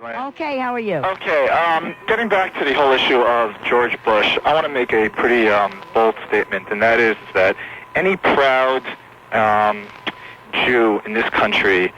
Okay, how are you? Okay, getting back to the whole issue of George Bush, I want to make a pretty bold statement, and that is that any proud Jew in this country,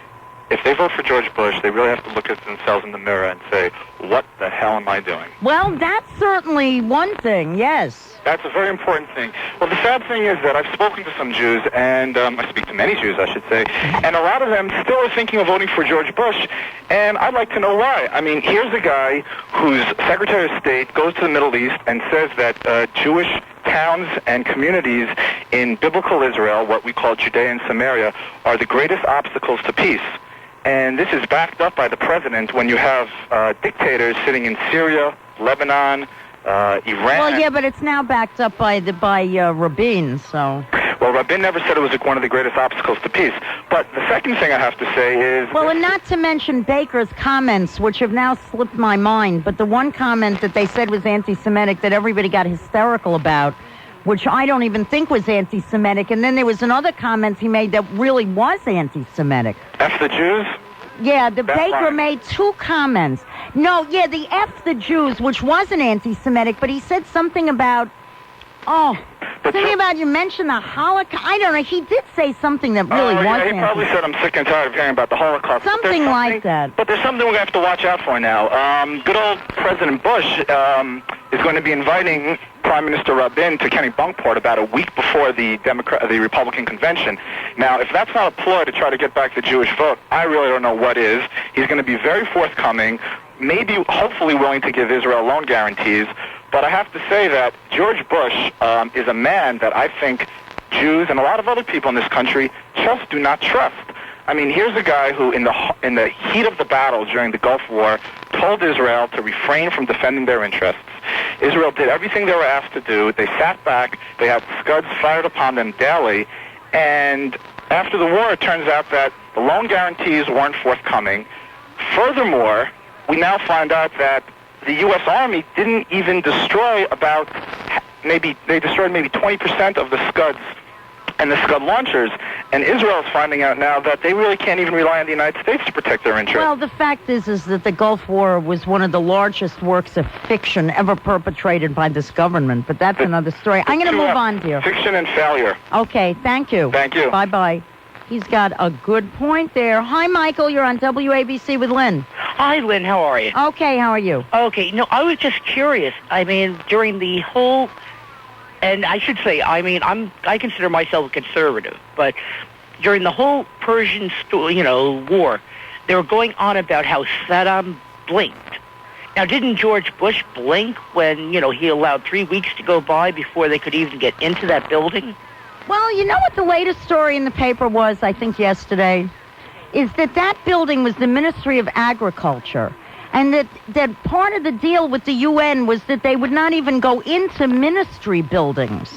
if they vote for George Bush, they really have to look at themselves in the mirror and say, what the hell am I doing? Well, that's certainly one thing, yes. That's a very important thing. Well, the sad thing is that I've spoken to some Jews, and I speak to many Jews, I should say, and a lot of them still are thinking of voting for George Bush, and I'd like to know why. I mean, here's a guy whose Secretary of State goes to the Middle East and says that Jewish towns and communities in biblical Israel, what we call Judea and Samaria, are the greatest obstacles to peace. And this is backed up by the president when you have dictators sitting in Syria, Lebanon, Iran. Well, yeah, but it's now backed up by Rabin, so... Well, Rabin never said it was one of the greatest obstacles to peace. But the second thing I have to say is... Well, and not to mention Baker's comments, which have now slipped my mind, but the one comment that they said was anti-Semitic that everybody got hysterical about, which I don't even think was anti-Semitic, and then there was another comment he made that really was anti-Semitic. F the Jews? Yeah, Baker made two comments. No, yeah, the F the Jews, which wasn't anti-Semitic, but he said something about, you mentioned the Holocaust. I don't know, he did say something that really was anti-Semitic. He probably said, I'm sick and tired of hearing about the Holocaust. Something like that. But there's something we're going to have to watch out for now. Good old President Bush is going to be inviting Prime Minister Rabin to Kennebunkport about a week before the Republican convention. Now, if that's not a ploy to try to get back the Jewish vote, I really don't know what is. He's going to be very forthcoming, maybe hopefully willing to give Israel loan guarantees. But I have to say that George Bush is a man that I think Jews and a lot of other people in this country just do not trust. I mean, here's a guy who, in the heat of the battle during the Gulf War, told Israel to refrain from defending their interests. Israel did everything they were asked to do. They sat back. They had Scuds fired upon them daily. And after the war, it turns out that the loan guarantees weren't forthcoming. Furthermore, we now find out that the U.S. Army didn't even destroy they destroyed maybe 20% of the Scuds and the Scud launchers, and Israel is finding out now that they really can't even rely on the United States to protect their interests. Well, the fact is that the Gulf War was one of the largest works of fiction ever perpetrated by this government, but that's another story. I'm going to move on, dear. Fiction and failure. Okay, thank you. Thank you. Bye-bye. He's got a good point there. Hi, Michael. You're on WABC with Lynn. Hi, Lynn. How are you? Okay, how are you? Okay. No, I was just curious. I mean, during the whole... And I should say, I mean, I consider myself a conservative, but during the whole Persian, war, they were going on about how Saddam blinked. Now, didn't George Bush blink when, he allowed 3 weeks to go by before they could even get into that building? Well, you know what the latest story in the paper was, I think yesterday, is that building was the Ministry of Agriculture. And that part of the deal with the UN was that they would not even go into ministry buildings.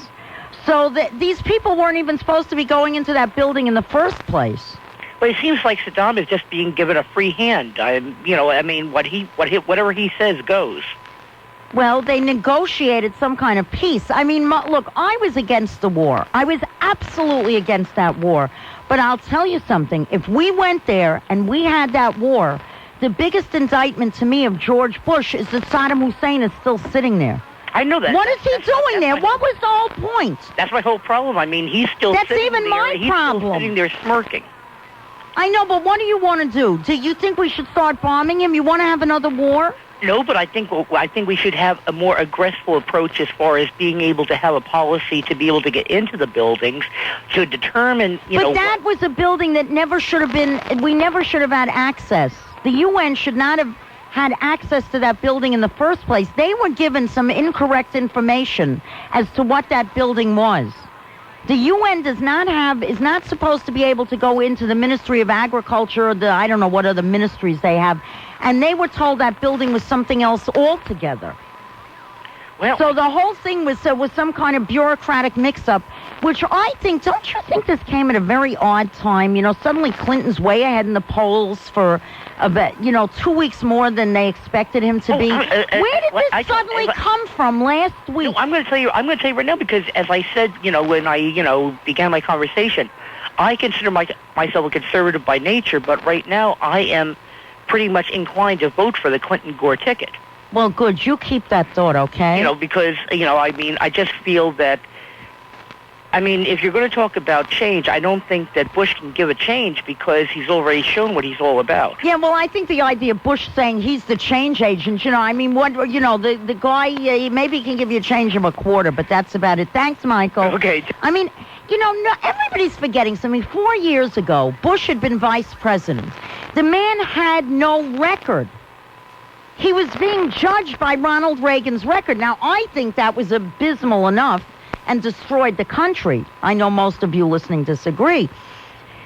So that these people weren't even supposed to be going into that building in the first place. But it seems like Saddam is just being given a free hand. Whatever he says goes. Well, they negotiated some kind of peace. I mean, look, I was against the war. I was absolutely against that war. But I'll tell you something. If we went there and we had that war... The biggest indictment to me of George Bush is that Saddam Hussein is still sitting there. I know that. What is he doing there? What was the whole point? That's my whole problem. I mean, he's still sitting there. That's even my problem. He's still sitting there smirking. I know, but what do you want to do? Do you think we should start bombing him? You want to have another war? No, but I think we should have a more aggressive approach as far as being able to have a policy to be able to get into the buildings to determine, But that was a building that never should have been, we never should have had access. The UN should not have had access to that building in the first place. They were given some incorrect information as to what that building was. The UN is not supposed to be able to go into the Ministry of Agriculture or I don't know what other ministries they have. And they were told that building was something else altogether. Well, so the whole thing was some kind of bureaucratic mix-up, which I think, don't you think this came at a very odd time? Suddenly Clinton's way ahead in the polls for about, 2 weeks more than they expected him to be. Where did this suddenly come from last week? No, I'm going to tell you right now because, as I said, when I, began my conversation, I consider myself a conservative by nature, but right now I am pretty much inclined to vote for the Clinton-Gore ticket. Well, good. You keep that thought, okay? Because, I just feel that, if you're going to talk about change, I don't think that Bush can give a change because he's already shown what he's all about. Yeah, well, I think the idea of Bush saying he's the change agent, the guy, maybe he can give you a change of a quarter, but that's about it. Thanks, Michael. Okay. No, everybody's forgetting something. 4 years ago, Bush had been vice president. The man had no record. He was being judged by Ronald Reagan's record. Now, I think that was abysmal enough and destroyed the country. I know most of you listening disagree.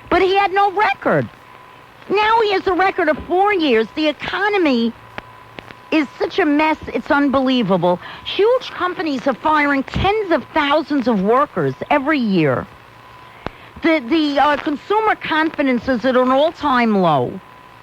But he had no record. Now he has a record of 4 years. The economy is such a mess, it's unbelievable. Huge companies are firing tens of thousands of workers every year. The consumer confidence is at an all-time low,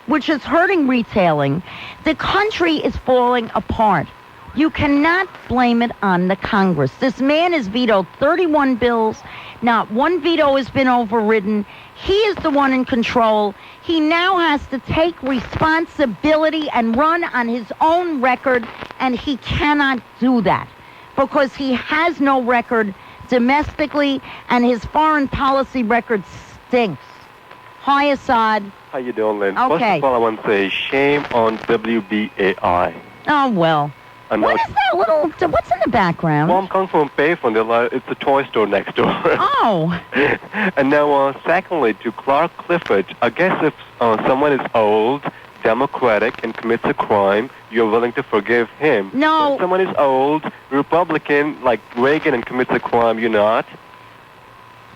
which is hurting retailing. The country is falling apart. You cannot blame it on the Congress. This man has vetoed 31 bills. Not one veto has been overridden. He is the one in control. He now has to take responsibility and run on his own record, and he cannot do that because he has no record domestically, and his foreign policy record stinks. Hi, Assad. How you doing, Lynn? Okay. First of all, I want to say shame on WBAI. Oh, well. What is that little... What's in the background? Well, I'm coming from a payphone. It's a toy store next door. Oh. And now, secondly, to Clark Clifford, I guess if someone is old, Democratic, and commits a crime, you're willing to forgive him. No. If someone is old, Republican, like Reagan, and commits a crime, you're not.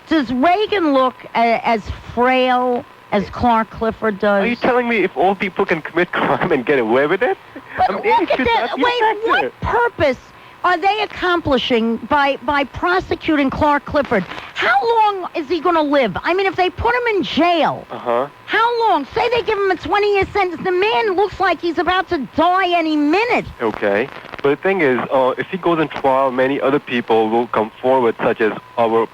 Does Reagan look as frail as Clark Clifford does? Are you telling me if old people can commit crime and get away with it? But look at that. Wait, what purpose are they accomplishing by prosecuting Clark Clifford? How long is he going to live? If they put him in jail, how long? Say they give him a 20-year sentence. The man looks like he's about to die any minute. Okay. But the thing is, if he goes in trial, many other people will come forward, such as our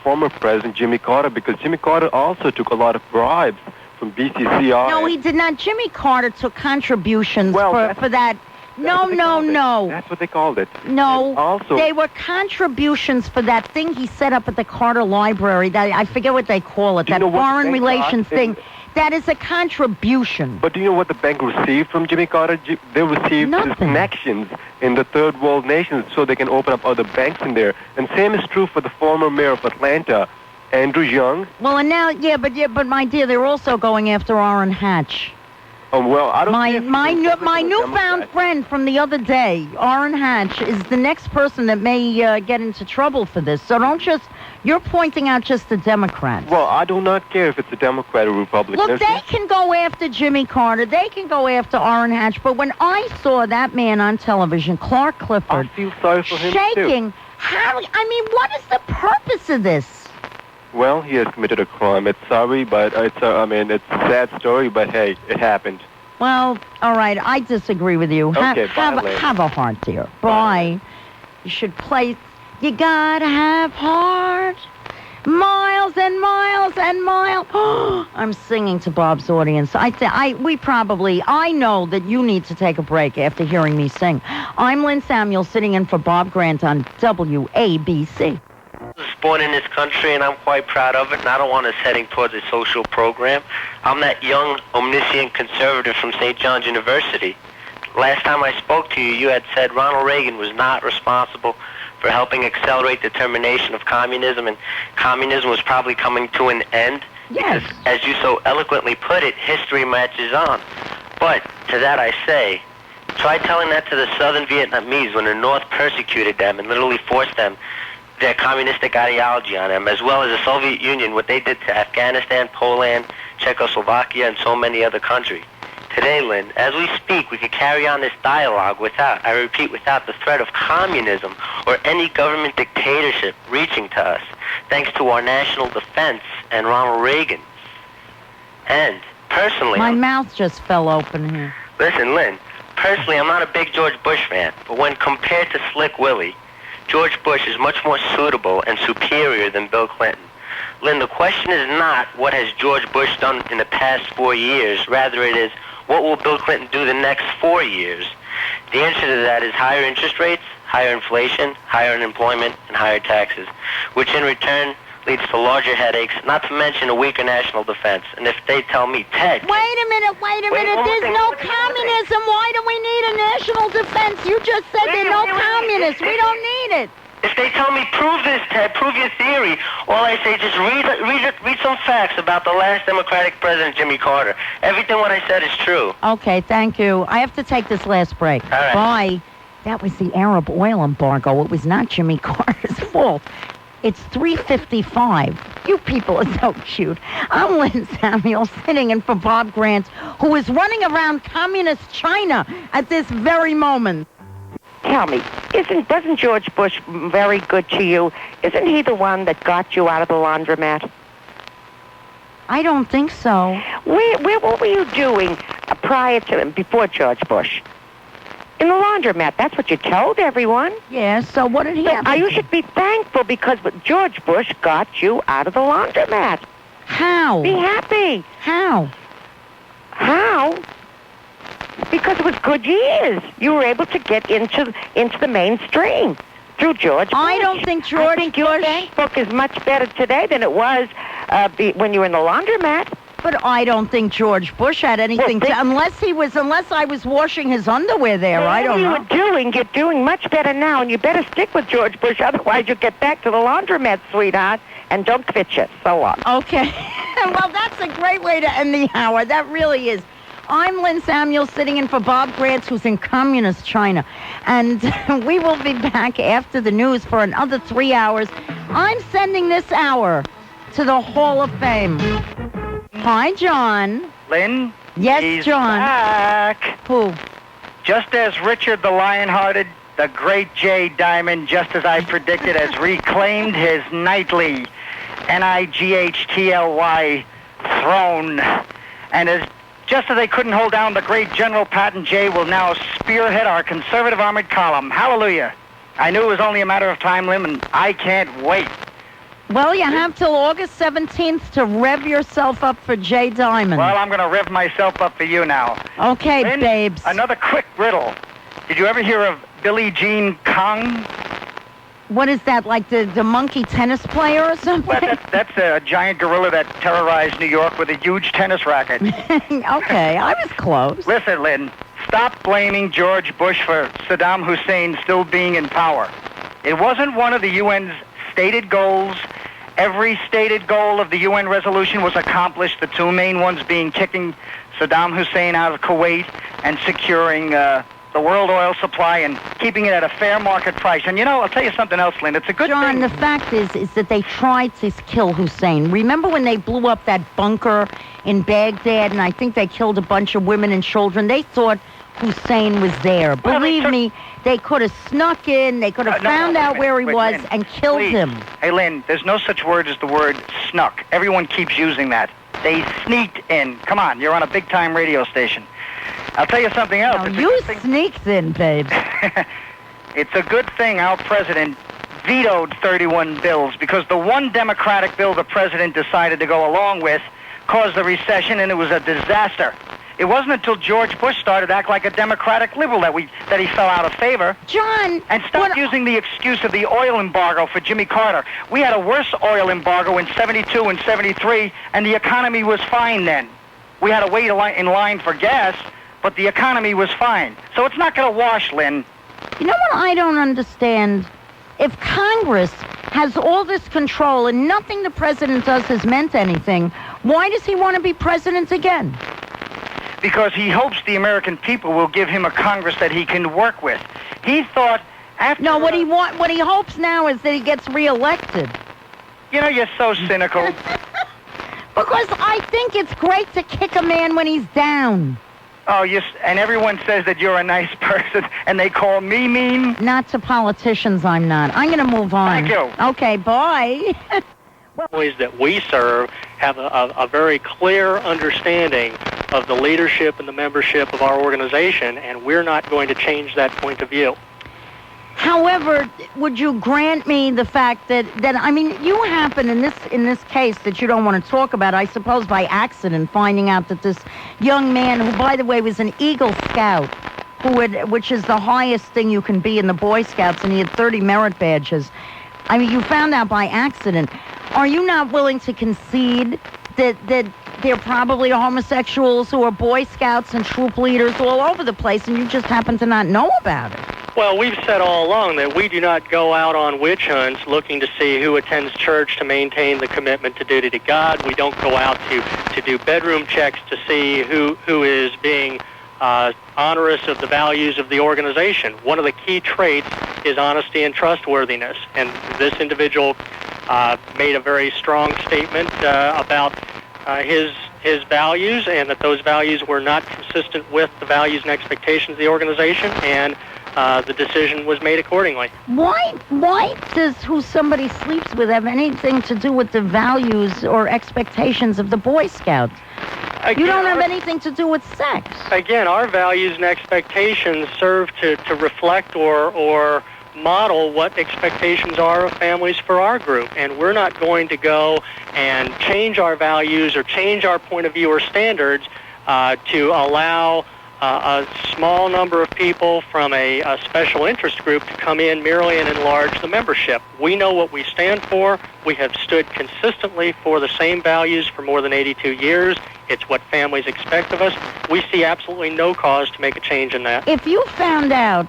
former president, Jimmy Carter, because Jimmy Carter also took a lot of bribes from BCCI. No, he did not. Jimmy Carter took contributions for that. No. That's what they called it. No, also, they were contributions for that thing he set up at the Carter Library. That I forget what they call it. That foreign relations thing. That is a contribution. But do you know what the bank received from Jimmy Carter? They received his connections in the third world nations so they can open up other banks in there. And same is true for the former mayor of Atlanta, Andrew Young. Well, and now, but my dear, they're also going after Orrin Hatch. Oh, well, I don't my newfound friend from the other day, Orrin Hatch, is the next person that may get into trouble for this. So you're pointing out just the Democrats. Well, I do not care if it's a Democrat or Republican. Look, they can go after Jimmy Carter. They can go after Orrin Hatch. But when I saw that man on television, Clark Clifford, I feel sorry for him shaking, too. What is the purpose of this? Well, he has committed a crime. It's sorry, but it's a sad story, but hey, it happened. Well, all right, I disagree with you. Okay, have a heart, dear. Bye. You should play. You gotta have heart. Miles and miles and miles. I'm singing to Bob's audience. I know that you need to take a break after hearing me sing. I'm Lynn Samuel, sitting in for Bob Grant on WABC. I was born in this country, and I'm quite proud of it, and I don't want us heading towards a social program. I'm that young, omniscient conservative from St. John's University. Last time I spoke to you, you had said Ronald Reagan was not responsible for helping accelerate the termination of communism, and communism was probably coming to an end. Yes. Because, as you so eloquently put it, history marches on. But to that I say, try telling that to the southern Vietnamese when the North persecuted them and literally forced them their communistic ideology on them, as well as the Soviet Union, what they did to Afghanistan, Poland, Czechoslovakia, and so many other countries. Today, Lynn, as we speak, we could carry on this dialogue without the threat of communism or any government dictatorship reaching to us, thanks to our national defense and Ronald Reagan. And, personally... My mouth just fell open here. Listen, Lynn, personally, I'm not a big George Bush fan, but when compared to Slick Willie, George Bush is much more suitable and superior than Bill Clinton. Lynn, the question is not what has George Bush done in the past 4 years. Rather, it is what will Bill Clinton do the next 4 years? The answer to that is higher interest rates, higher inflation, higher unemployment, and higher taxes, which in return leads to larger headaches, not to mention a weaker national defense. And if they tell me, Ted... Wait a minute. There's no communism. Why do we need a national defense? You just said there's no communists. We don't need it. If they tell me, prove this, Ted, prove your theory, all I say, just read some facts about the last Democratic president, Jimmy Carter. Everything what I said is true. Okay, thank you. I have to take this last break. All right. Bye. That was the Arab oil embargo. It was not Jimmy Carter's fault. It's 3:55. You people are so cute. I'm Lynn Samuel, sitting in for Bob Grant, who is running around communist China at this very moment. Tell me, doesn't George Bush very good to you? Isn't he the one that got you out of the laundromat? I don't think so. What were you doing prior to before George Bush? In the laundromat. That's what you told everyone. Yeah, so what did he have to You do? should be thankful because George Bush got you out of the laundromat. How? Be happy. How? How? Because it was good years. You were able to get into the mainstream through George Bush. I don't think George I think your Bush... bank book is much better today than it was when you were in the laundromat. But I don't think George Bush had anything to... Unless I was washing his underwear there, I don't know. You're doing much better now, and you better stick with George Bush, otherwise you'll get back to the laundromat, sweetheart, and don't quit you. So long. Okay. Well, that's a great way to end the hour. That really is. I'm Lynn Samuel, sitting in for Bob Grant, who's in communist China. And we will be back after the news for another 3 hours. I'm sending this hour to the Hall of Fame. Hi, John. Lynn? Yes, he's John. Back. Who? Just as Richard the Lion-Hearted, the great Jay Diamond, just as I predicted, has reclaimed his nightly NIGHTLY throne. And just as they couldn't hold down the great General Patton, Jay will now spearhead our conservative armored column. Hallelujah. I knew it was only a matter of time, Lynn, and I can't wait. Well, you have till August 17th to rev yourself up for Jay Diamond. Well, I'm going to rev myself up for you now. Okay, Lynn, babes. Another quick riddle. Did you ever hear of Billie Jean King? What is that, like the monkey tennis player or something? Well, that's a giant gorilla that terrorized New York with a huge tennis racket. Okay, I was close. Listen, Lynn, stop blaming George Bush for Saddam Hussein still being in power. It wasn't one of the UN's stated goals. Every stated goal of the UN resolution was accomplished, the two main ones being kicking Saddam Hussein out of Kuwait and securing the world oil supply and keeping it at a fair market price. And, I'll tell you something else, Lynn. It's a good John, thing. the fact is that they tried to kill Hussein. Remember when they blew up that bunker in Baghdad, and I think they killed a bunch of women and children? They thought Hussein was there. Believe me, they could have snuck in, they could have found out where he was Lynn, and killed please. him. Hey, Lynn, there's no such word as the word snuck. Everyone keeps using that. They sneaked in. Come on, you're on a big-time radio station. I'll tell you something else. Now, It's a you good thing- sneaked in, babe. It's a good thing our president vetoed 31 bills because the one Democratic bill the president decided to go along with caused the recession, and it was a disaster. It wasn't until George Bush started to act like a Democratic liberal that he fell out of favor. John, And stop using the excuse of the oil embargo for Jimmy Carter. We had a worse oil embargo in 72 and 73, and the economy was fine then. We had to wait in line for gas, but the economy was fine. So it's not going to wash, Lynn. You know what I don't understand? If Congress has all this control and nothing the president does has meant anything, why does he want to be president again? Because he hopes the American people will give him a Congress that he can work with. He thought after... No, what he hopes now is that he gets reelected. You're so cynical. Because I think it's great to kick a man when he's down. Oh, and everyone says that you're a nice person, and they call me mean? Not to politicians, I'm not. I'm going to move on. Thank you. Okay, bye. Ways that we serve have a very clear understanding of the leadership and the membership of our organization, and we're not going to change that point of view. However, would you grant me the fact that I mean, you happen in this case that you don't want to talk about, I suppose by accident, finding out that this young man, who by the way was an Eagle Scout, which is the highest thing you can be in the Boy Scouts, and he had 30 merit badges. I mean, you found out by accident. Are you not willing to concede that there probably are homosexuals who are Boy Scouts and troop leaders all over the place, and you just happen to not know about it? Well, we've said all along that we do not go out on witch hunts looking to see who attends church to maintain the commitment to duty to God. We don't go out to do bedroom checks to see who is being onerous of the values of the organization. One of the key traits is honesty and trustworthiness, and this individual made a very strong statement about his values, and that those values were not consistent with the values and expectations of the organization, and the decision was made accordingly. Why does who somebody sleeps with have anything to do with the values or expectations of the Boy Scouts? Again, you don't have anything to do with sex. Again, our values and expectations serve to reflect or model what expectations are of families for our group. And we're not going to go and change our values or change our point of view or standards to allow a small number of people from a special interest group to come in merely and enlarge the membership. We know what we stand for. We have stood consistently for the same values for more than 82 years. It's what families expect of us. We see absolutely no cause to make a change in that. If you found out,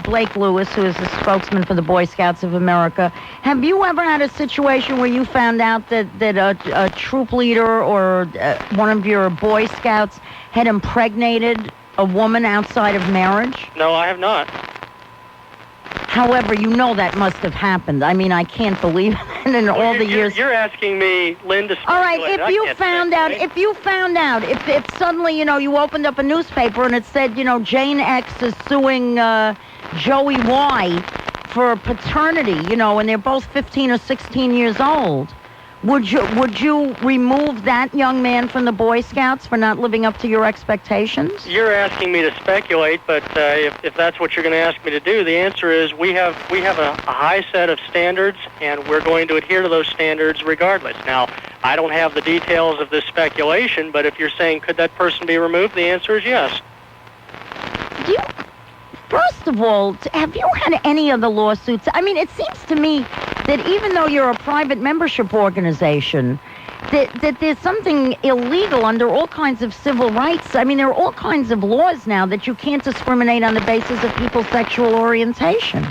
Blake Lewis, who is the spokesman for the Boy Scouts of America, have you ever had a situation where you found out that a troop leader or one of your Boy Scouts had impregnated a woman outside of marriage? No, I have not. However, you know that must have happened. I mean, I can't believe it in all the years. You're asking me, Lynn, to speculate. All right, if you found out, if suddenly, you opened up a newspaper and it said, Jane X is suing Joey Y for paternity, and they're both 15 or 16 years old, would you remove that young man from the Boy Scouts for not living up to your expectations? You're asking me to speculate, but if that's what you're going to ask me to do, the answer is we have a high set of standards, and we're going to adhere to those standards regardless. Now, I don't have the details of this speculation, but if you're saying could that person be removed, the answer is yes. First of all, have you had any of the lawsuits? I mean, it seems to me that even though you're a private membership organization, that there's something illegal under all kinds of civil rights. I mean, there are all kinds of laws now that you can't discriminate on the basis of people's sexual orientation.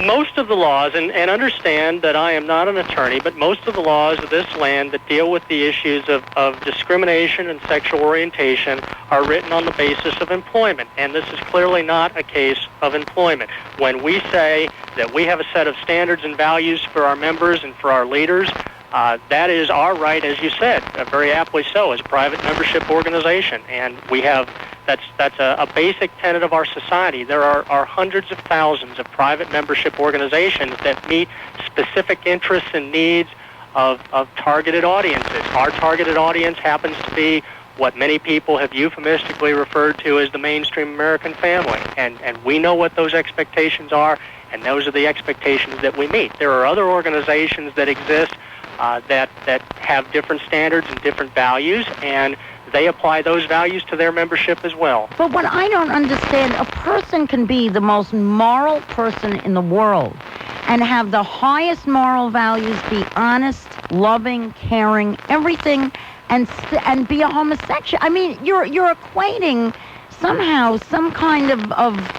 Most of the laws, and understand that I am not an attorney, but most of the laws of this land that deal with the issues of discrimination and sexual orientation are written on the basis of employment, and this is clearly not a case of employment. When we say that we have a set of standards and values for our members and for our leaders, that is our right, as you said, very aptly so, as a private membership organization, and we have that's a basic tenet of our society. There are hundreds of thousands of private membership organizations that meet specific interests and needs of targeted audiences. Our targeted audience happens to be what many people have euphemistically referred to as the mainstream American family, and we know what those expectations are, and those are the expectations that we meet. There are other organizations that exist that have different standards and different values, and they apply those values to their membership as well. But what I don't understand, a person can be the most moral person in the world and have the highest moral values, be honest, loving, caring, everything, and be a homosexual. I mean, you're equating somehow some kind of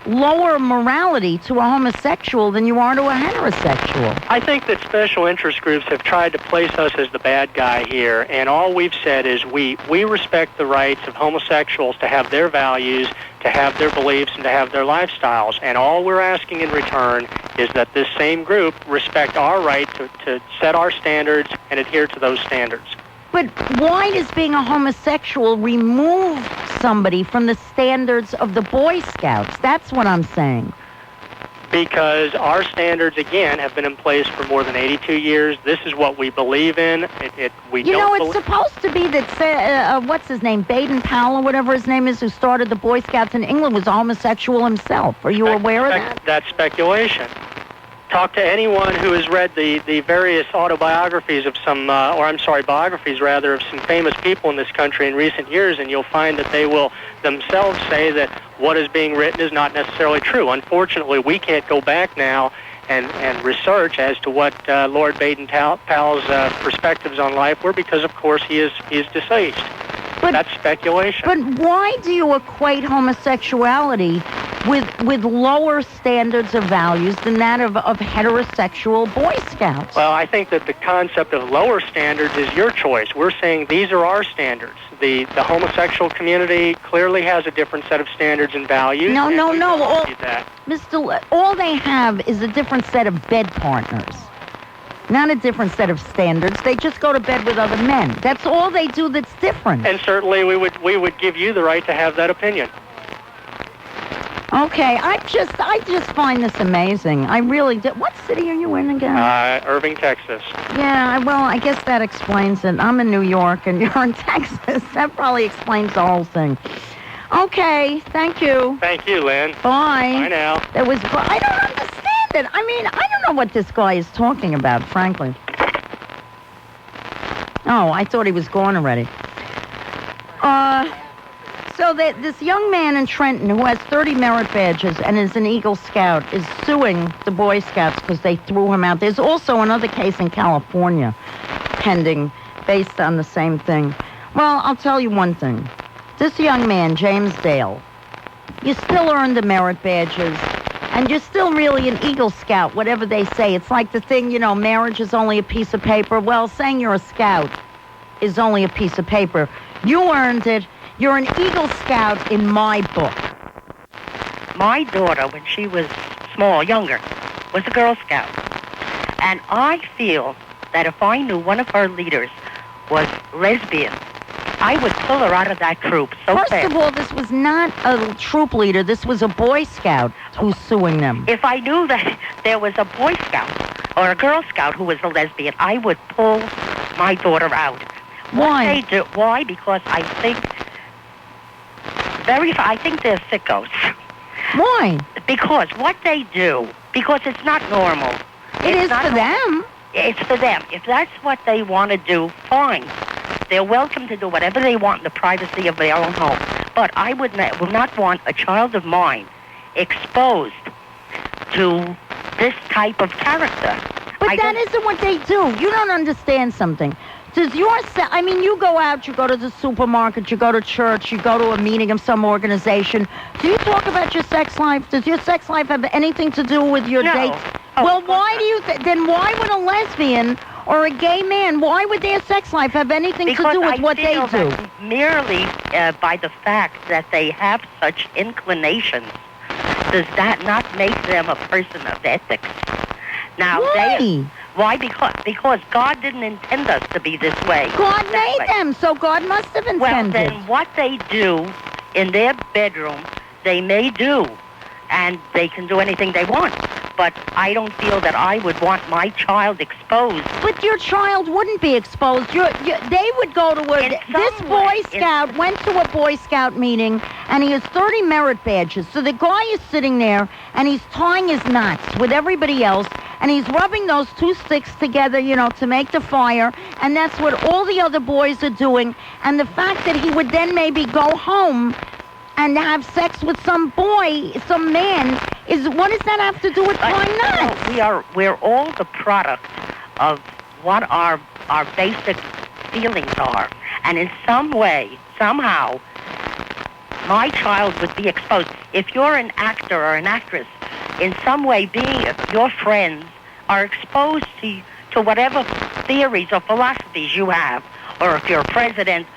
lower morality to a homosexual than you are to a heterosexual. I think that special interest groups have tried to place us as the bad guy here, and all we've said is we respect the rights of homosexuals to have their values, to have their beliefs, and to have their lifestyles, and all we're asking in return is that this same group respect our right to set our standards and adhere to those standards. But why does being a homosexual remove somebody from the standards of the Boy Scouts? That's what I'm saying. because our standards, again, have been in place for more than 82 years. This is what we believe in. It's supposed to be that, what's his name, Baden-Powell or whatever his name is, who started the Boy Scouts in England, was homosexual himself. Are you aware of that? That's speculation. Talk to anyone who has read the various autobiographies of biographies rather, of some famous people in this country in recent years, and you'll find that they will themselves say that what is being written is not necessarily true. Unfortunately, we can't go back now and research as to what Lord Baden-Powell's perspectives on life were, because, of course, he is deceased. But that's speculation. But why do you equate homosexuality with lower standards of values than that of heterosexual Boy Scouts? Well, I think that the concept of lower standards is your choice. We're saying these are our standards. The homosexual community clearly has a different set of standards and values. No. Mr. All they have is a different set of bed partners. Not a different set of standards. They just go to bed with other men. That's all they do that's different. And certainly we would give you the right to have that opinion. Okay, I just find this amazing. I really do. What city are you in again? Irving, Texas. Yeah, well, I guess that explains it. I'm in New York and you're in Texas. That probably explains the whole thing. Okay, thank you. Thank you, Lynn. Bye. Bye now. I don't understand it. I mean, I don't know what this guy is talking about, frankly. Oh, I thought he was gone already. So this young man in Trenton who has 30 merit badges and is an Eagle Scout is suing the Boy Scouts because they threw him out. There's also another case in California pending based on the same thing. Well, I'll tell you one thing. This young man, James Dale, you still earn the merit badges, and you're still really an Eagle Scout, whatever they say. It's like the thing, marriage is only a piece of paper. Well, saying you're a Scout is only a piece of paper. You earned it. You're an Eagle Scout in my book. My daughter, when she was younger, was a Girl Scout. And I feel that if I knew one of her leaders was lesbian, I would pull her out of that troop so fast. First of all, this was not a troop leader. This was a Boy Scout who's suing them. If I knew that there was a Boy Scout or a Girl Scout who was a lesbian, I would pull my daughter out. Why? Why? Because I think they're sickos. Why? Because what they do, because it's not normal. It is for them. It's for them. If that's what they want to do, fine. They're welcome to do whatever they want in the privacy of their own home. But I will not want a child of mine exposed to this type of character. But that isn't what they do. You don't understand something. You go out, you go to the supermarket, you go to church, you go to a meeting of some organization. Do you talk about your sex life? Does your sex life have anything to do with your dates? Well, why do you then why would a lesbian or a gay man, why would their sex life have anything to do with what they do? Merely by the fact that they have such inclinations, does that not make them a person of ethics? Now, why? Because God didn't intend us to be this way. God made them, so God must have intended. Well, then what they do in their bedroom, they may do, and they can do anything they want. But I don't feel that I would want my child exposed. But your child wouldn't be exposed. They would go to this Boy Scout went to a Boy Scout meeting, and he has 30 merit badges. So the guy is sitting there, and he's tying his knots with everybody else, and he's rubbing those two sticks together, to make the fire, and that's what all the other boys are doing. And the fact that he would then maybe go home and have sex with some boy, some man, what does that have to do with tying knots? We're all the product of what our basic feelings are. And in some way, somehow, my child would be exposed. If you're an actor or an actress, in some way, your friends are exposed to whatever theories or philosophies you have, or if you're a president,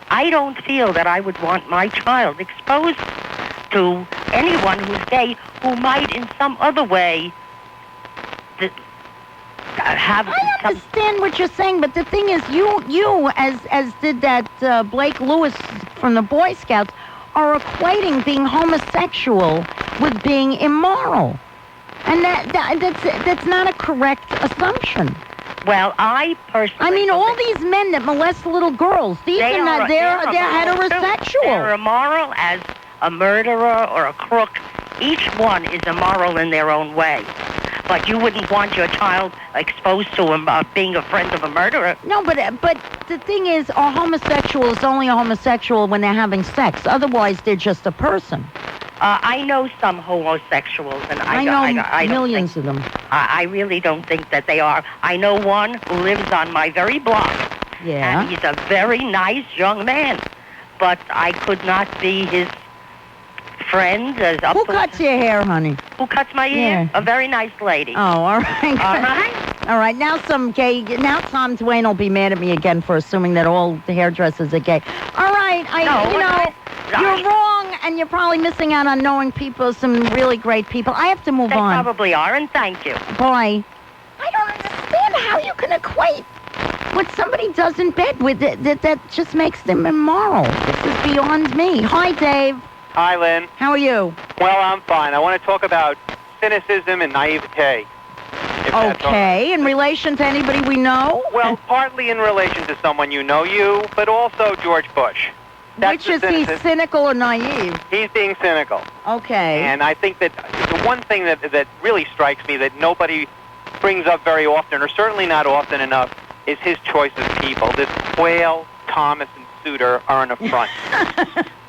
I don't feel that I would want my child exposed to anyone who's gay who might in some other way have... I understand what you're saying, but the thing is, you as did that Blake Lewis from the Boy Scouts, are equating being homosexual with being immoral. And that's not a correct assumption. Well, I personally... I mean, all these men that molest little girls, they're heterosexual. They're immoral as a murderer or a crook. Each one is immoral in their own way. But you wouldn't want your child exposed to being a friend of a murderer. No, but the thing is, a homosexual is only a homosexual when they're having sex. Otherwise, they're just a person. I know some homosexuals, and I know millions of them. I really don't think that they are. I know one who lives on my very block. Yeah. And he's a very nice young man. But I could not be his friend. Who cuts your hair, honey? Who cuts my hair? Yeah. A very nice lady. Oh, all right. All right. All right. Now Tom Dwayne will be mad at me again for assuming that all the hairdressers are gay. All right. You're wrong, and you're probably missing out on knowing some really great people. I have to move on. They probably are, and thank you. Boy, I don't understand how you can equate what somebody does in bed with it. That just makes them immoral. This is beyond me. Hi, Dave. Hi, Lynn. How are you? Well, I'm fine. I want to talk about cynicism and naivete. Okay, in relation to anybody we know? Well, partly in relation to someone you, but also George Bush. Which is he, cynical or naive? He's being cynical. Okay. And I think that the one thing that really strikes me that nobody brings up very often, or certainly not often enough, is his choice of people. This Quayle, Thomas, and Souter are an affront.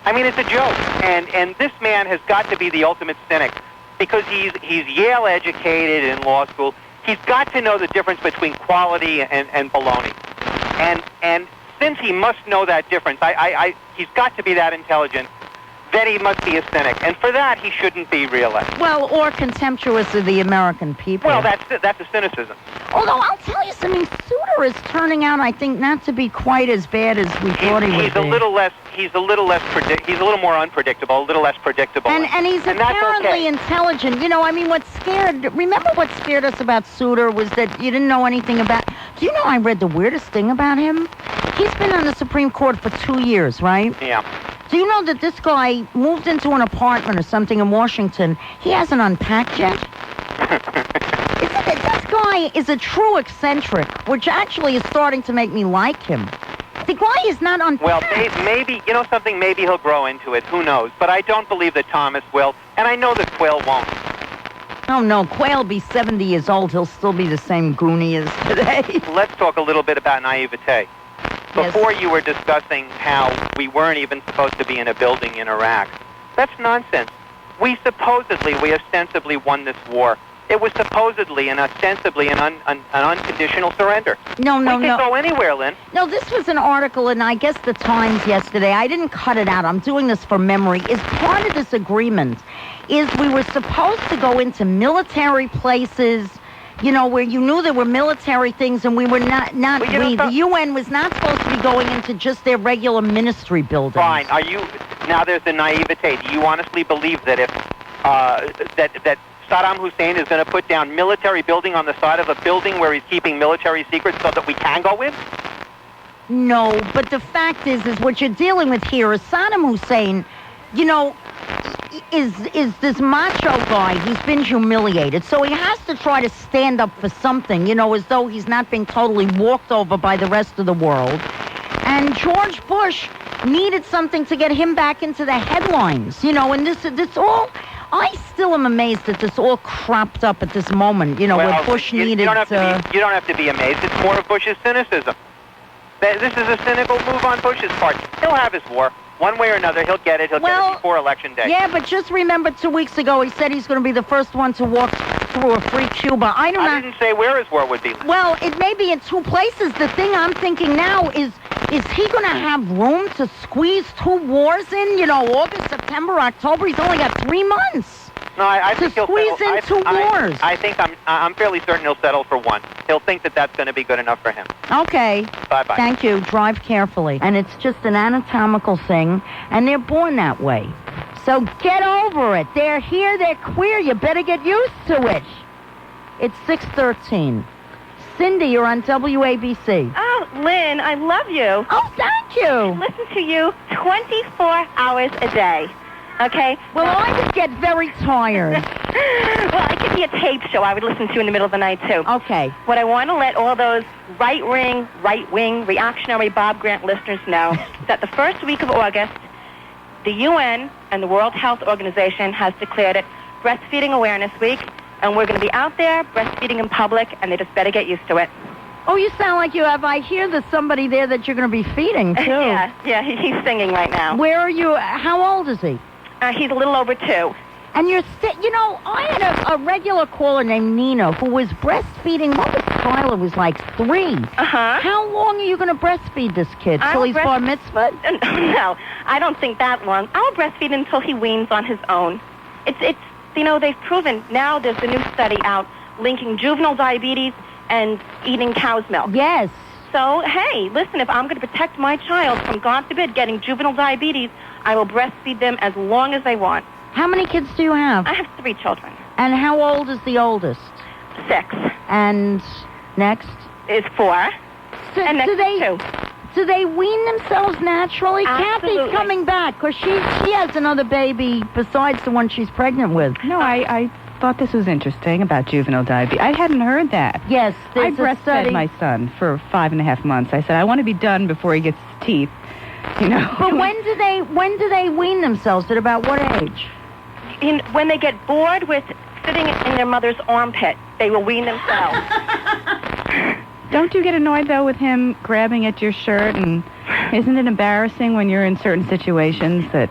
I mean, it's a joke. And this man has got to be the ultimate cynic because he's Yale educated in law school. He's got to know the difference between quality and baloney. And since he must know that difference, he's got to be that intelligent, then he must be a cynic. And for that, he shouldn't be reelected. Well, or contemptuous of the American people. Well, that's a cynicism. Although, I'll tell you something, Souter is turning out, I think, not to be quite as bad as we thought he would be. He's a little more unpredictable, a little less predictable. And he's apparently intelligent. You know, I mean, remember what scared us about Souter was that you didn't know anything about... Do you know I read the weirdest thing about him? He's been on the Supreme Court for 2 years, right? Yeah. Do you know that this guy moved into an apartment or something in Washington? He hasn't unpacked yet. This guy is a true eccentric, which actually is starting to make me like him. The guy is not unpacked. Well, maybe, you know something, maybe he'll grow into it. Who knows? But I don't believe that Thomas will, and I know that Quayle won't. Oh, no, Quayle will be 70 years old. He'll still be the same goon he is today. Let's talk a little bit about naivete. Before you were discussing how we weren't even supposed to be in a building in Iraq. That's nonsense. We ostensibly won this war. It was supposedly and ostensibly an unconditional surrender. No. We could go anywhere, Lynn. No, this was an article in, I guess, the Times yesterday. I didn't cut it out. I'm doing this for memory. Is part of this agreement is we were supposed to go into military places, you know, where you knew there were military things, and we were the UN was not supposed to be going into just their regular ministry buildings. Fine. Now there's the naivete. Do you honestly believe that if, that Saddam Hussein is going to put down military building on the side of a building where he's keeping military secrets so that we can go in? No, but the fact is what you're dealing with here is Saddam Hussein, you know, is this macho guy. He's been humiliated, so he has to try to stand up for something, you know, as though he's not being totally walked over by the rest of the world. And George Bush needed something to get him back into the headlines, you know, and this all... I still am amazed that this all cropped up at this moment, you know, where Bush needed you don't have to be amazed. It's more of Bush's cynicism. This is a cynical move on Bush's part. He'll have his war. One way or another, he'll get it. He'll get it before Election Day. Yeah, but just remember 2 weeks ago he said he's going to be the first one to walk through a free Cuba. I didn't say where his war would be. Well, it may be in 2 places. The thing I'm thinking now is he going to have room to squeeze 2 wars in? You know, August, September, October. He's only got 3 months. No, I think he'll squeeze in 2 wars. I think I'm fairly certain he'll settle for 1. He'll think that that's going to be good enough for him. Okay. Bye-bye. Thank you. Drive carefully. And it's just an anatomical thing, and they're born that way. So get over it. They're here. They're queer. You better get used to it. It's 6:13. Cindy, you're on WABC. Oh, Lynn, I love you. Oh, thank you. I listen to you 24 hours a day. Okay? Well, I would get very tired. Well, I can be a tape show I would listen to in the middle of the night, too. Okay. What I want to let all those right-wing, reactionary Bob Grant listeners know is that the first week of August, the UN and the World Health Organization has declared it Breastfeeding Awareness Week, and we're going to be out there breastfeeding in public, and they just better get used to it. Oh, you sound like you have. I hear there's somebody there that you're going to be feeding, too. Yeah, he's singing right now. Where are you? How old is he? He's a little over 2. And I had a regular caller named Nina who was breastfeeding. What was Tyler? Was like 3. Uh-huh. How long are you going to breastfeed this kid? Till he's bar mitzvah? No, I don't think that long. I'll breastfeed until he weans on his own. It's they've proven, now there's a new study out linking juvenile diabetes and eating cow's milk. Yes. So, hey, listen, if I'm going to protect my child from, God forbid, getting juvenile diabetes, I will breastfeed them as long as they want. How many kids do you have? I have 3 children. And how old is the oldest? 6. And next? Is 4. So, and next is 2. Do they wean themselves naturally? Absolutely. Kathy's coming back because she has another baby besides the one she's pregnant with. No, I thought this was interesting about juvenile diabetes. I hadn't heard that. Yes, I there's a breastfed study. my son for 5.5 months. I said, I want to be done before he gets teeth. But when do they wean themselves? At about what age? When they get bored with sitting in their mother's armpit, they will wean themselves. Don't you get annoyed, though, with him grabbing at your shirt? And isn't it embarrassing when you're in certain situations that...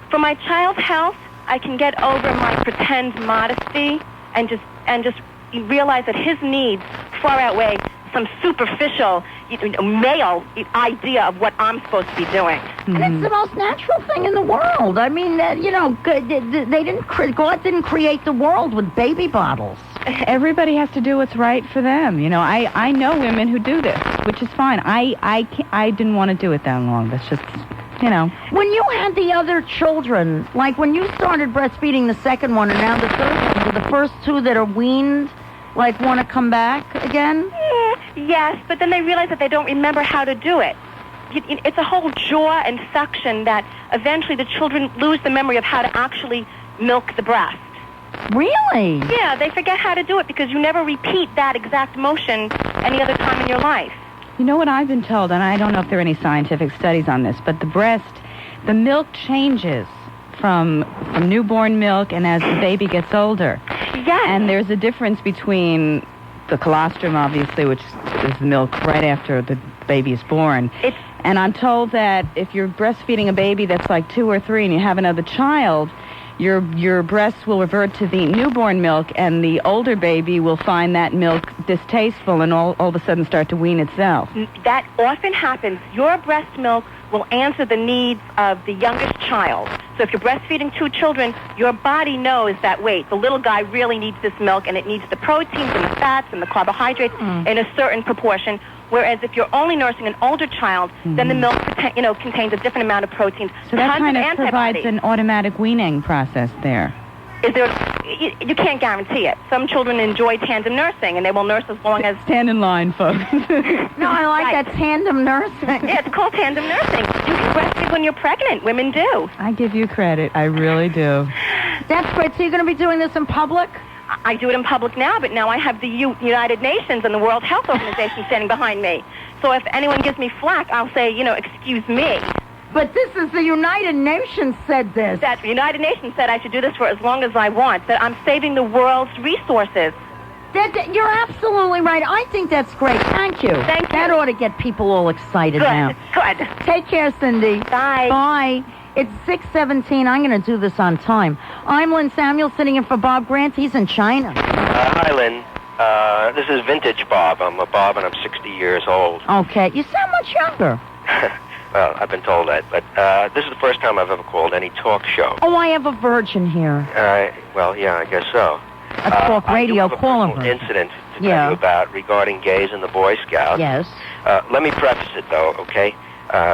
For my child's health, I can get over my pretend modesty and just realize that his needs far outweigh some superficial male idea of what I'm supposed to be doing. And it's the most natural thing in the world. I mean, God didn't create the world with baby bottles. Everybody has to do what's right for them. I know women who do this, which is fine. I didn't want to do it that long. That's just, When you had the other children, like when you started breastfeeding the second one and now the third one, do the first 2 that are weaned, want to come back again? Yes, but then they realize that they don't remember how to do it. It's a whole jaw and suction that eventually the children lose the memory of how to actually milk the breast. Really? Yeah, they forget how to do it because you never repeat that exact motion any other time in your life. You know what I've been told, and I don't know if there are any scientific studies on this, but the milk changes from newborn milk and as the baby gets older. Yes. And there's a difference between the colostrum, obviously, which is the milk right after the baby is born. And I'm told that if you're breastfeeding a baby that's like 2 or 3 and you have another child, your breasts will revert to the newborn milk, and the older baby will find that milk distasteful and all of a sudden start to wean itself. That often happens. Your breast milk will answer the needs of the youngest child. So if you're breastfeeding 2 children, your body knows that, wait, the little guy really needs this milk, and it needs the proteins and the fats and the carbohydrates in a certain proportion. Whereas if you're only nursing an older child, then the milk contains a different amount of proteins. So that kind of provides an automatic weaning process there. You can't guarantee it. Some children enjoy tandem nursing, and they will nurse as long as... Stand in line, folks. No, I like that tandem nursing. Yeah, it's called tandem nursing. You can breastfeed when you're pregnant. Women do. I give you credit. I really do. That's great. So you're going to be doing this in public? I do it in public now, but now I have the United Nations and the World Health Organization standing behind me. So if anyone gives me flack, I'll say, excuse me. But this is the United Nations said this. That the United Nations said I should do this for as long as I want, that I'm saving the world's resources. You're absolutely right. I think that's great. Thank you. Thank you. That ought to get people all excited now. Good. Take care, Cindy. Bye. Bye. It's 6:17. I'm going to do this on time. I'm Lynn Samuel sitting in for Bob Grant. He's in China. Hi, Lynn. This is Vintage Bob. I'm a Bob, and I'm 60 years old. Okay. You sound much younger. Well, I've been told that, but this is the first time I've ever called any talk show. Oh, I have a virgin here. Well, yeah, I guess so. A talk radio caller. I do have a incident to tell you about regarding gays and the Boy Scouts. Yes. Let me preface it, though, okay?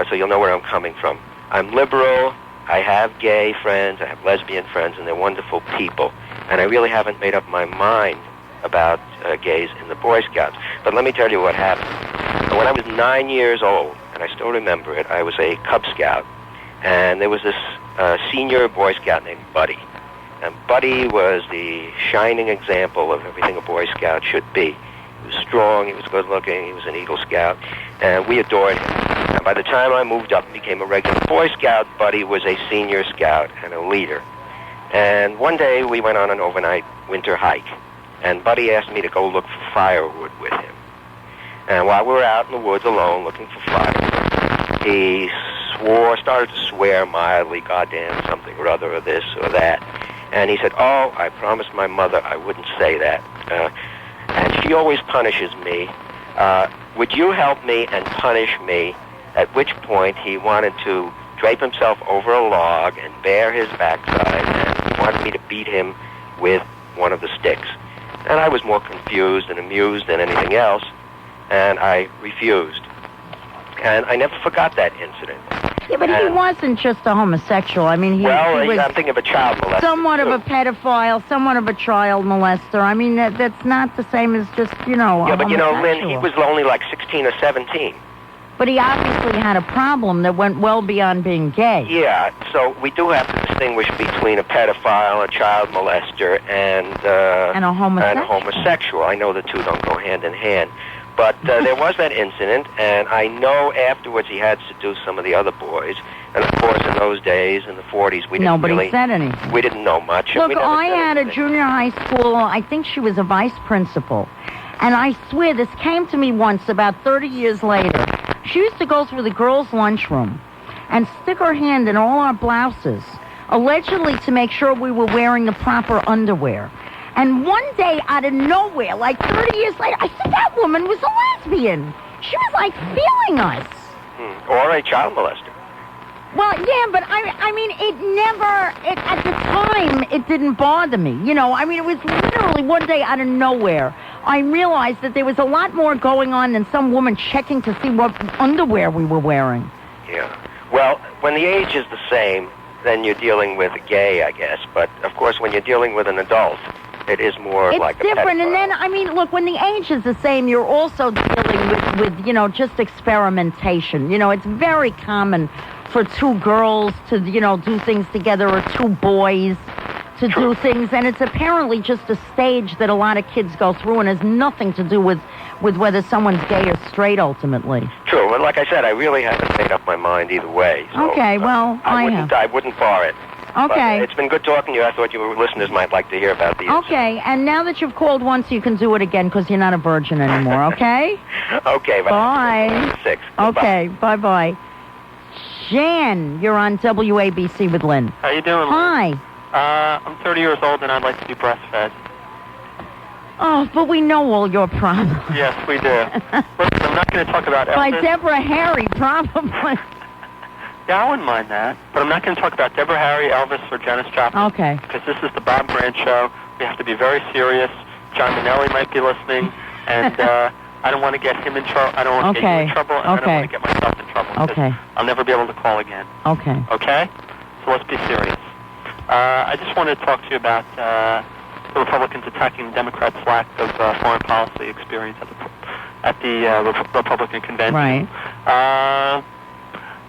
So you'll know where I'm coming from. I'm liberal. I have gay friends. I have lesbian friends, and they're wonderful people. And I really haven't made up my mind about gays in the Boy Scouts. But let me tell you what happened. When I was 9 years old, and I still remember it, I was a Cub Scout, and there was this senior Boy Scout named Buddy. And Buddy was the shining example of everything a Boy Scout should be. He was strong, he was good-looking, he was an Eagle Scout, and we adored him. And by the time I moved up and became a regular Boy Scout, Buddy was a senior scout and a leader. And one day we went on an overnight winter hike, and Buddy asked me to go look for firewood with him. And while we were out in the woods alone looking for firewood, he started to swear mildly, goddamn something or other, or this or that. And he said, "Oh, I promised my mother I wouldn't say that. And she always punishes me. Would you help me and punish me?" At which point he wanted to drape himself over a log and bare his backside, and he wanted me to beat him with one of the sticks. And I was more confused and amused than anything else, and I refused. And I never forgot that incident. Yeah, but he wasn't just a homosexual. I mean, he was I'm thinking of a child molester. somewhat of a pedophile, somewhat of a child molester. I mean, that's not the same as just, Yeah, but homosexual. Lynn, he was only like 16 or 17. But he obviously had a problem that went well beyond being gay. Yeah, so we do have to distinguish between a pedophile, a child molester, and a homosexual. I know the two don't go hand in hand. But there was that incident, and I know afterwards he had seduced some of the other boys. And, of course, in those days, in the 40s, we didn't Nobody said anything. We didn't know much. Look, I had a junior high school, I think she was a vice principal. And I swear this came to me once about 30 years later. She used to go through the girls' lunchroom and stick her hand in all our blouses, allegedly to make sure we were wearing the proper underwear. And one day, out of nowhere, like 30 years later, I said that woman was a lesbian. She was, like, feeling us. Or a child molester. Well, yeah, but I mean, at the time, it didn't bother me. I mean, it was literally one day out of nowhere. I realized that there was a lot more going on than some woman checking to see what underwear we were wearing. Yeah. Well, when the age is the same, then you're dealing with a gay, I guess. But, of course, when you're dealing with an adult, it is more like a different. pedophile. And then, I mean, look, when the age is the same, you're also dealing with just experimentation. It's very common for two girls to, do things together, or two boys to do things, and it's apparently just a stage that a lot of kids go through and has nothing to do with whether someone's gay or straight ultimately. True. Well, like I said, I really haven't made up my mind either way. So, okay, well, I wouldn't bar it. Okay. But it's been good talking to you. I thought your listeners might like to hear about these. Okay, and now that you've called once, you can do it again because you're not a virgin anymore, okay? Okay, bye. 6. Okay, bye-bye. Jan, you're on WABC with Lynn. How you doing, Lynn? Hi. I'm 30 years old, and I'd like to be breastfed. Oh, but we know all your problems. Yes, we do. Listen, I'm not going to talk about Elvis. By Deborah Harry, probably. Yeah, I wouldn't mind that. But I'm not going to talk about Deborah Harry, Elvis, or Janis Joplin. Okay. Because this is the Bob Grant Show. We have to be very serious. John Minnelli might be listening, and I don't want to get him in trouble. I don't want to get you in trouble, and I don't want to get myself in trouble. Okay. I'll never be able to call again. Okay. Okay? So let's be serious. I just wanted to talk to you about the Republicans attacking the Democrats' lack of foreign policy experience at the Republican convention. Right.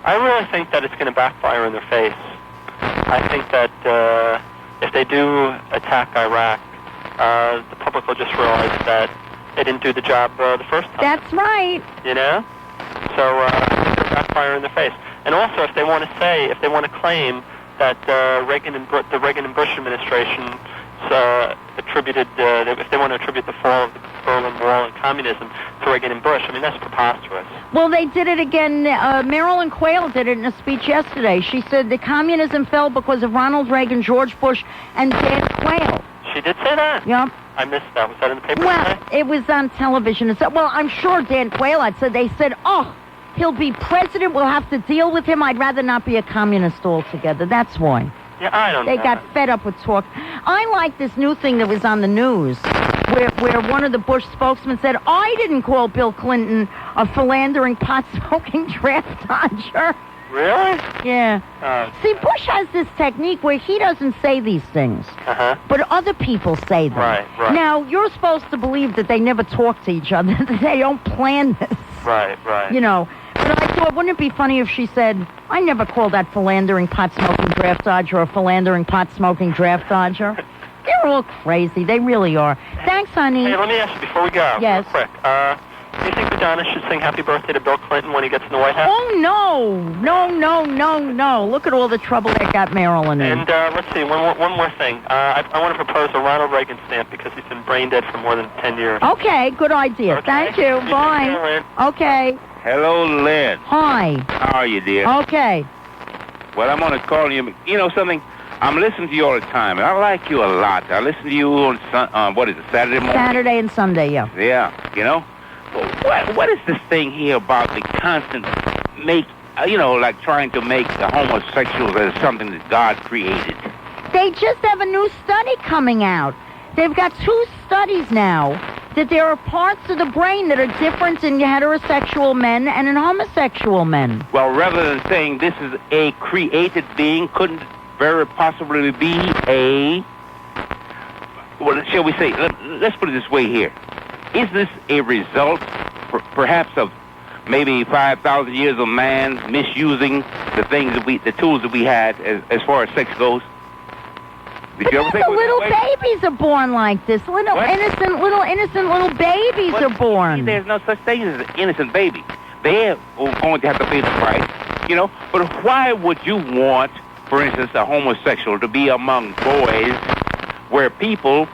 I really think that it's going to backfire in their face. I think that if they do attack Iraq, the public will just realize that they didn't do the job the first time. That's right. So it'll backfire in their face. And also, if they want to claim that the Reagan and Bush administration attributed, if they want to attribute the fall of the Berlin Wall and communism to Reagan and Bush, I mean, that's preposterous. Well, they did it again. Marilyn Quayle did it in a speech yesterday. She said the communism fell because of Ronald Reagan, George Bush, and Dan Quayle. She did say that? Yep. I missed that. Was that in the paper Well, today? it was on television. Well, I'm sure Dan Quayle had said, they said, oh, he'll be president, we'll have to deal with him. I'd rather not be a communist altogether. That's why. Yeah, I don't know. They got fed up with talk. I like this new thing that was on the news where one of the Bush spokesmen said, I didn't call Bill Clinton a philandering, pot-smoking draft dodger. Really? Yeah. See, Bush has this technique where he doesn't say these things, but other people say them. Right. Now, you're supposed to believe that they never talk to each other, that they don't plan this. Right. But I what? Wouldn't it be funny if she said, I never called that philandering pot-smoking draft dodger a philandering pot-smoking draft dodger? They're all crazy. They really are. Thanks, honey. Hey, let me ask you before we go, Yes. real quick. Do you think Madonna should sing Happy Birthday to Bill Clinton when he gets in the White House? Oh, no. No. Look at all the trouble that got Marilyn in. And let's see, one more thing. I want to propose a Ronald Reagan stamp because he's been brain dead for more than 10 years. Okay, good idea. Okay. Thank you. Bye. Okay. Hello, Lynn. Hi. How are you, dear? Okay. Well, I'm going to call you. You know something? I'm listening to you all the time, and I like you a lot. I listen to you on Saturday morning? Saturday and Sunday, yeah. Yeah, you know? What is this thing here about the constant like trying to make the homosexuals as something that God created? They just have a new study coming out. They've got 2 studies now that there are parts of the brain that are different in heterosexual men and in homosexual men. Well, rather than saying this is a created being, couldn't very possibly be shall we say, let's put it this way here. Is this a result, perhaps, of maybe 5,000 years of man misusing the tools that we had as far as sex goes? Did you ever think the little babies are born like this. Innocent little babies are born. There's no such thing as an innocent baby. They're going to have to pay the price, you know. But why would you want, for instance, a homosexual to be among boys where people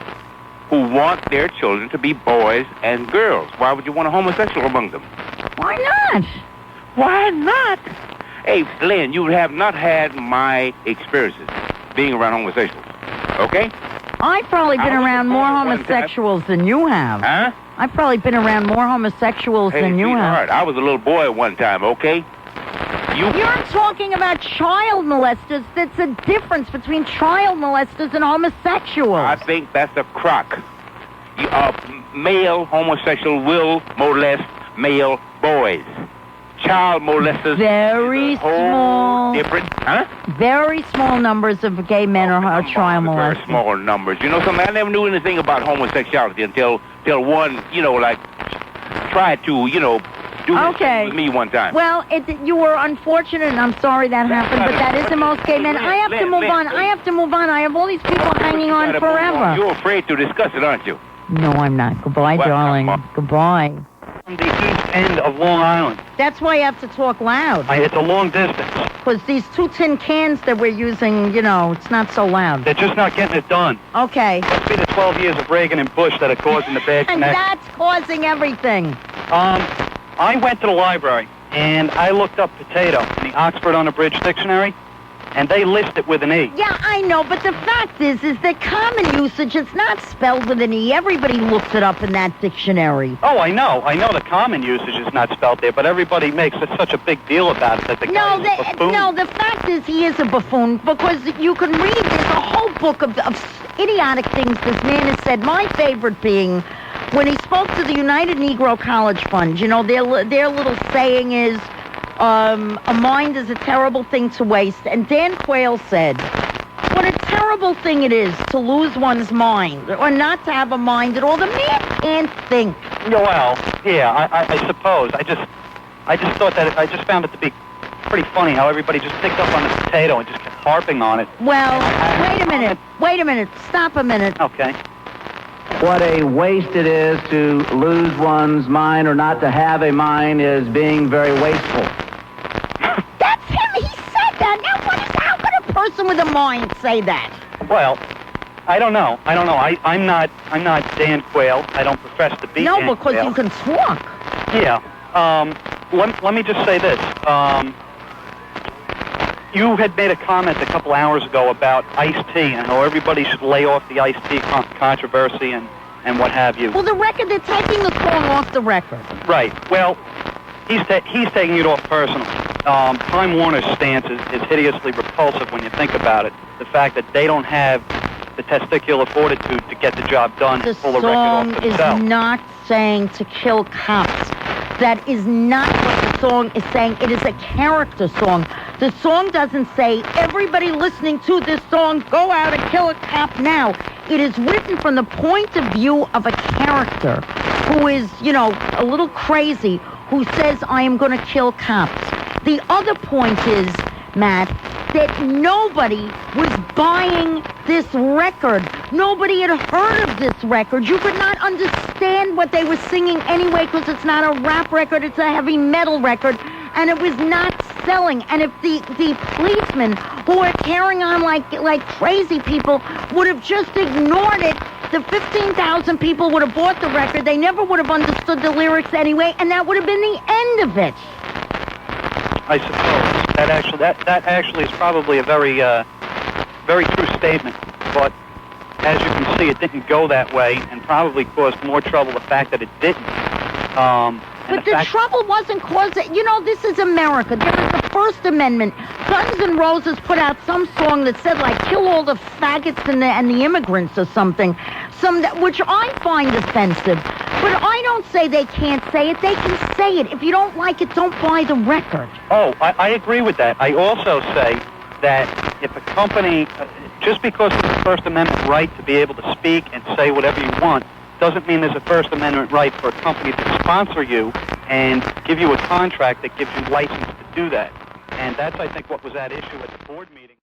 who want their children to be boys and girls? Why would you want a homosexual among them? Why not? Why not? Hey, Lynn, you have not had my experiences being around homosexuals, okay? I've probably been around more homosexuals than you have. Huh? I've probably been around more homosexuals than you have. I was a little boy at one time, okay? You're talking about child molesters. That's a difference between child molesters and homosexuals. I think that's a crock. Male homosexual will molest male boys. Child molesters. Very small. Different, huh? Very small numbers of gay men are child molesters. Very small numbers. You know something? I never knew anything about homosexuality until one, tried to, do this with me one time. Well, you were unfortunate, and I'm sorry that happened, but that is the most gay men. I have to move on. I have all these people hanging on forever. You're afraid to discuss it, aren't you? No, I'm not. Goodbye, darling. Goodbye. From the east end of Long Island. That's why you have to talk loud. It's a long distance. Because these 2 tin cans that we're using, it's not so loud. They're just not getting it done. Okay. Must be the 12 years of Reagan and Bush that are causing the bad And connection. that's causing everything. I went to the library, and I looked up potato in the Oxford Unabridged Dictionary, and they list it with an E. Yeah, I know, but the fact is that common usage, it's not spelled with an E. Everybody looks it up in that dictionary. Oh, I know the common usage is not spelled there, but everybody makes such a big deal about it that the guy is a buffoon. No, the fact is he is a buffoon, because you can read, there's a whole book of idiotic things this man has said, my favorite being when he spoke to the United Negro College Fund. Their little saying is, a mind is a terrible thing to waste. And Dan Quayle said, what a terrible thing it is to lose one's mind, or not to have a mind at all. The man can't think. Well, yeah, I suppose. I just thought that, I just found it to be pretty funny how everybody just picked up on the potato and just kept harping on it. Well, wait a minute, stop a minute. Okay. What a waste it is to lose one's mind or not to have a mind is being very wasteful. That's him. He said that. Now, how could a person with a mind say that? Well, I don't know. I'm not Dan Quayle. I don't profess to be Dan Quayle. No, because you can talk. Yeah. Let me just say this. You had made a comment a couple hours ago about iced tea and how everybody should lay off the iced tea controversy and what have you. Well, the record, they're taking the song off the record. Right. Well, he's taking it off personally. Time Warner's stance is hideously repulsive when you think about it. The fact that they don't have the testicular fortitude to get the job done and pull the record off The themselves. song is not saying to kill cops. That is not what the song is saying. It is a character song. The song doesn't say, everybody listening to this song, go out and kill a cop now. It is written from the point of view of a character who is, a little crazy, who says, I am going to kill cops. The other point is, Matt, that nobody was buying this record. Nobody had heard of this record. You could not understand what they were singing anyway because it's not a rap record, it's a heavy metal record, and it was not selling. And if the policemen who are carrying on like crazy people would have just ignored it, the 15,000 people would have bought the record. They never would have understood the lyrics anyway, and that would have been the end of it. I suppose that actually is probably a very true statement. But as you can see, it didn't go that way, and probably caused more trouble the fact that it didn't. But the trouble wasn't caused. You know, this is America. There is the First Amendment. Guns N' Roses put out some song that said like "kill all the faggots and the immigrants" or something, which I find offensive. But I don't say they can't say it. They can say it. If you don't like it, don't buy the record. Oh, I agree with that. I also say that if a company, just because it's a First Amendment right to be able to speak and say whatever you want, doesn't mean there's a First Amendment right for a company to sponsor you and give you a contract that gives you license to do that. And that's, I think, what was at issue at the board meeting.